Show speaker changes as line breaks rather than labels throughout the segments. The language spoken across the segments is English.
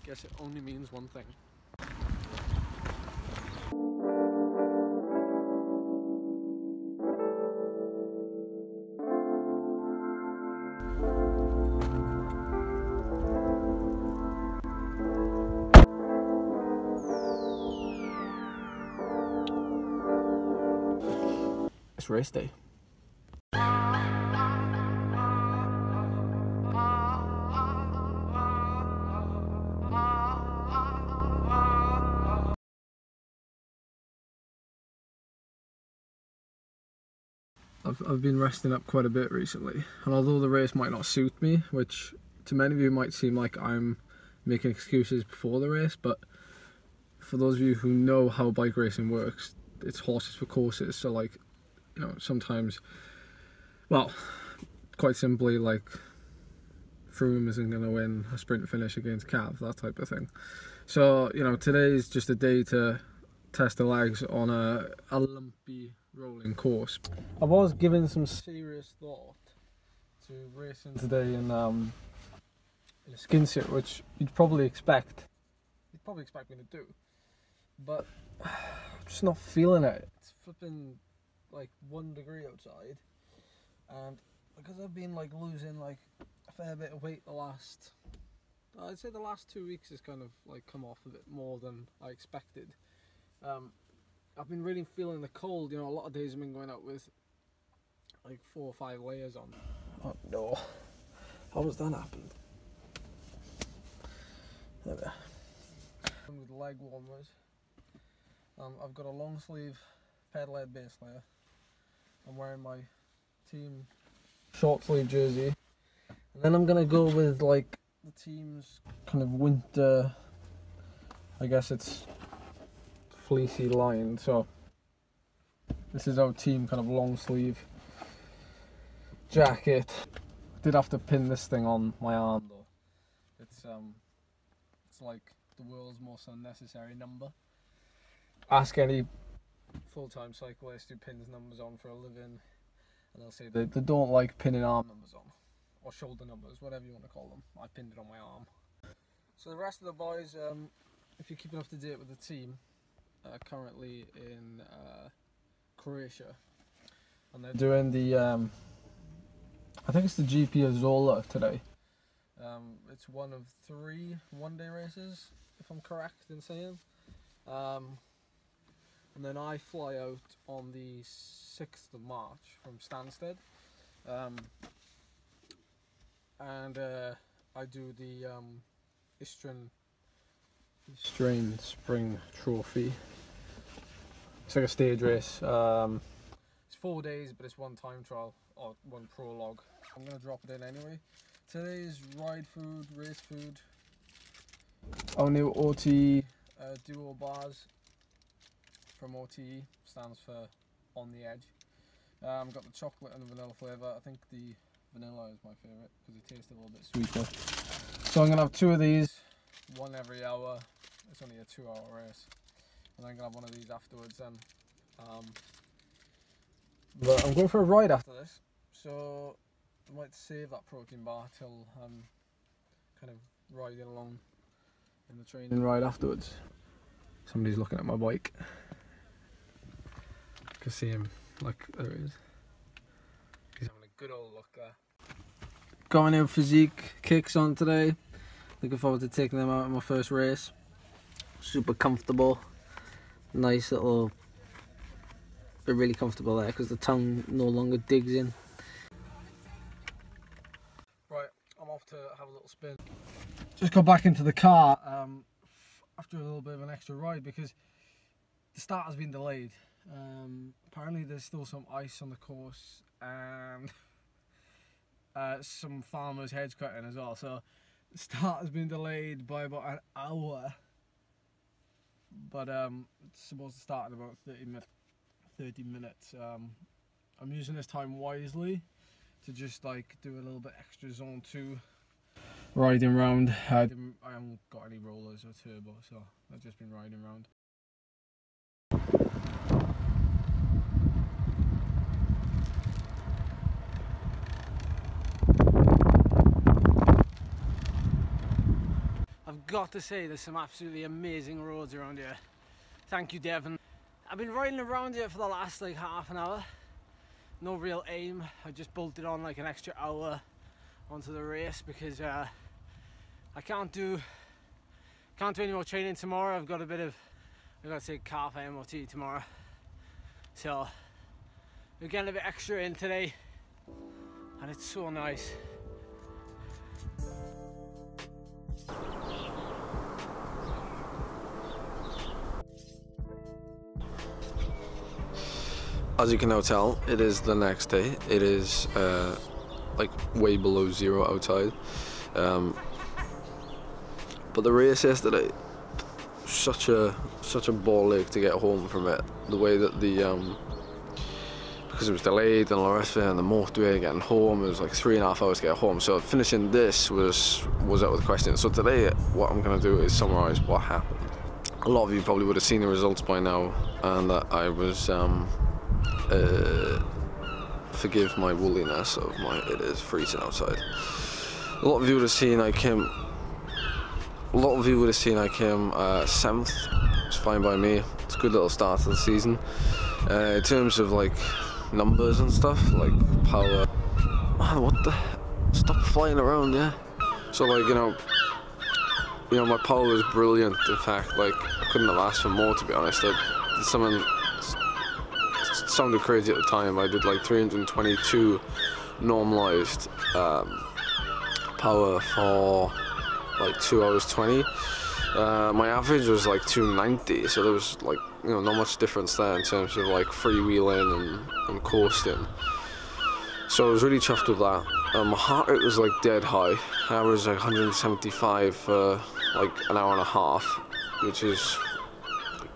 guess it only means one thing. It's race day. I've been resting up quite a bit recently, and although the race might not suit me, which to many of you might seem like I'm making excuses before the race, but for those of you who know how bike racing works, it's horses for courses. So like, you know, sometimes, well, quite simply, like Froome isn't going to win a sprint finish against Cav, that type of thing. So, you know, today's just a day to test the legs on a lumpy rolling course. I was giving some serious thought to racing today in a skin suit, which you'd probably expect me to do, but I'm just not feeling it. It's flipping like 1 degree outside, and because I've been like losing like a fair bit of weight I'd say the last 2 weeks has kind of like come off a bit more than I expected. I've been really feeling the cold, you know. A lot of days I've been going out with like 4 or 5 layers on. Oh no, how has that happened? There we are. With leg warmers, I've got a long sleeve pedal-head base layer. I'm wearing my team short sleeve jersey, and then I'm gonna go with like the team's kind of winter, I guess it's fleecy line. So this is our team kind of long sleeve jacket. I did have to pin this thing on my arm though. It's like the world's most unnecessary number. Ask any full-time cyclist who pins numbers on for a living, and they'll say they don't like pinning arm numbers on, or shoulder numbers, whatever you want to call them. I pinned it on my arm. So the rest of the boys, if you're keeping up to date with the team, currently in Croatia, and they're doing the I think it's the GP of Zola today. It's one of 3 one-day races, if I'm correct in saying, and then I fly out on the 6th of March from Stansted, and I do the Istrian Spring Trophy. It's like a stage race. It's 4 days, but it's 1 time trial, or 1 prologue. I'm gonna drop it in anyway. Today's ride food, race food. Our new OTE duo bars from OTE, stands for On the Edge. Got the chocolate and the vanilla flavour. I think the vanilla is my favourite because it tastes a little bit sweeter. So I'm gonna have 2 of these, 1 every hour. It's only a 2-hour race, and then I'm gonna have 1 of these afterwards. Then, but I'm going for a ride after this, so I might save that protein bar till I'm kind of riding along in the training ride afterwards. Somebody's looking at my bike. I can see him. Like, there he is. He's having a good old look there. Got my new physique kicks on today. Looking forward to taking them out in my first race. Super comfortable. Nice little... They're really comfortable there because the tongue no longer digs in. Right, I'm off to have a little spin. Just got back into the car after a little bit of an extra ride because the start has been delayed. Apparently there's still some ice on the course and some farmers hedge cutting as well, so the start has been delayed by about an hour, but it's supposed to start in about 30 minutes. I'm using this time wisely to just like do a little bit extra zone 2 riding round. I haven't got any rollers or turbo, so I've just been riding around. I've
got to say, there's some absolutely amazing roads around here. Thank you, Devon. I've been riding around here for the last like half an hour. No real aim. I just bolted on like an extra hour onto the race because I can't do any more training tomorrow. I've got to take car for MOT tomorrow. So we're getting a bit extra in today and it's so nice.
As you can now tell, it is the next day. It is like way below zero outside. But the race yesterday, such a ball ache to get home from it. The way that because it was delayed and all the rest of it, and the motorway getting home, it was like 3.5 hours to get home. So finishing this was out of the question. So today, what I'm gonna do is summarise what happened. A lot of you probably would have seen the results by now, and that I was forgive my wooliness of it is freezing outside. A lot of you would have seen I came 7th. It's fine by me. It's a good little start to the season. In terms of like numbers and stuff, like power. Man, what the? Stop flying around, yeah. So like you know, my power was brilliant. In fact, like I couldn't have asked for more, to be honest. Someone sounded crazy at the time. I did like 322 normalized power for like 2 hours 20. My average was like 290, so there was like not much difference there in terms of like freewheeling and coasting. So I was really chuffed with that. My heart rate was like dead high. I was like 175 for like an hour and a half, which is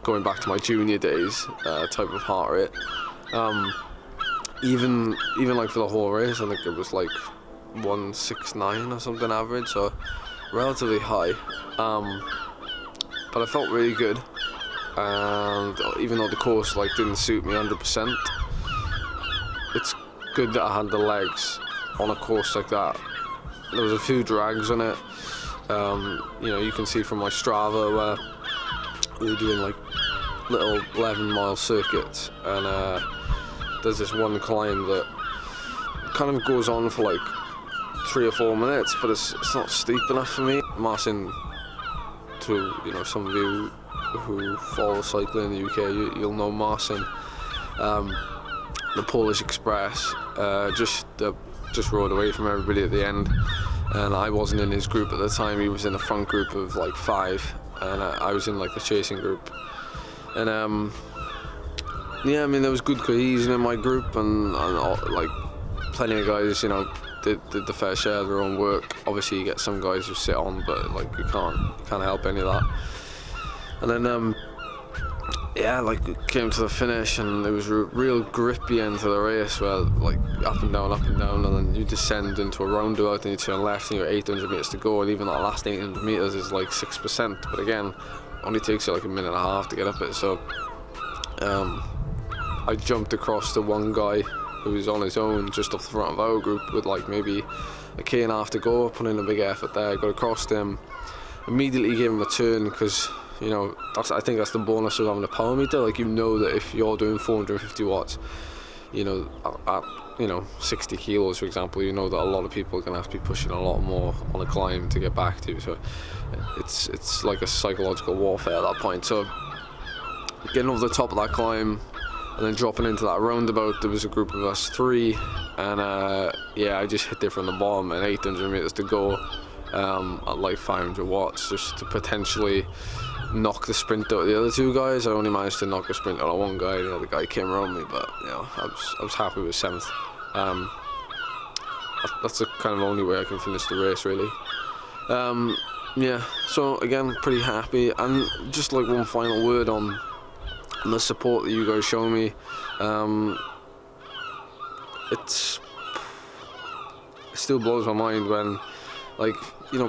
going back to my junior days type of heart rate. Even like for the whole race, I think it was like 169 or something average, so relatively high. But I felt really good, and even though the course like didn't suit me 100%, it's good that I had the legs on a course like that. There was a few drags on it. You can see from my Strava where we were doing like little 11-mile circuits, and there's this one climb that kind of goes on for like 3 or 4 minutes, but it's not steep enough for me. Marcin, to some of you who follow cycling in the UK, you'll know Marcin, the Polish Express, just rode away from everybody at the end, and I wasn't in his group at the time. He was in a front group of like 5, and I was in like the chasing group. And yeah, I mean there was good cohesion in my group, and like plenty of guys, did the fair share of their own work. Obviously you get some guys who sit on, but like you can't help any of that. And then yeah, like it came to the finish, and it was a real grippy end to the race where like up and down, and then you descend into a roundabout and you turn left and you're 800 meters to go, and even that last 800 meters is like 6%, but again only takes you like a minute and a half to get up it. So I jumped across to one guy who was on his own just off the front of our group with like maybe a K.5 to go, put in a big effort there. I got across to him, immediately gave him a turn, because I think that's the bonus of having a power meter. Like that if you're doing 450 watts, at 60 kilos for example, that a lot of people are going to have to be pushing a lot more on a climb to get back to. So it's like a psychological warfare at that point. So getting over the top of that climb and then dropping into that roundabout, there was a group of us 3, and yeah, I just hit it from the bottom, and 800 meters to go at like 500 watts just to potentially knock the sprint out of the other 2 guys. I only managed to knock a sprint out of one guy. The other guy came around me, but I was happy with 7th. That's the kind of only way I can finish the race, really. Yeah, so again, pretty happy. And just like one final word on the support that you guys show me. It still blows my mind when, like,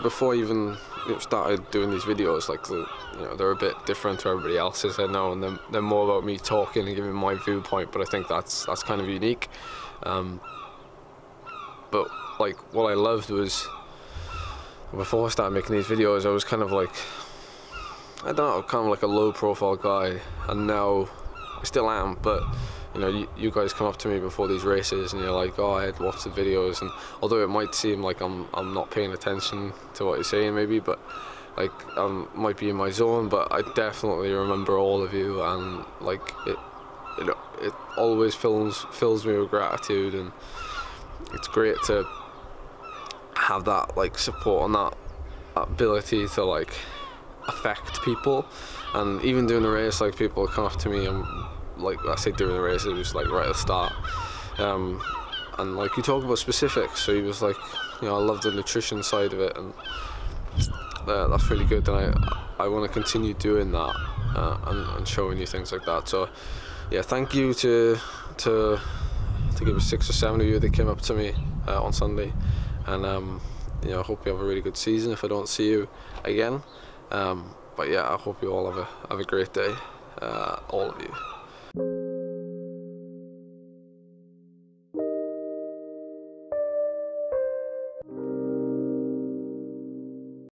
before I even started doing these videos, like they're a bit different to everybody else's, I know, and they're more about me talking and giving my viewpoint, but I think that's kind of unique. But like what I loved was before I started making these videos, I was kind of like, I don't know, kind of like a low profile guy, and now I still am, but you know, you guys come up to me before these races and you're like, oh, I'd watch the videos, and although it might seem like I'm not paying attention to what you're saying maybe, but like might be in my zone, but I definitely remember all of you, and like it always fills me with gratitude, and it's great to have that like support and that ability to like affect people. And even doing the race, like people come up to me and like, I say during the race, it was like right at the start, and like you talk about specifics, so he was like, you know, I love the nutrition side of it, and that's really good, and I want to continue doing that, and showing you things like that. So yeah, thank you to I think it was 6 or 7 of you that came up to me on Sunday, and you know, I hope you have a really good season if I don't see you again, but yeah, I hope you all have a great day, all of you.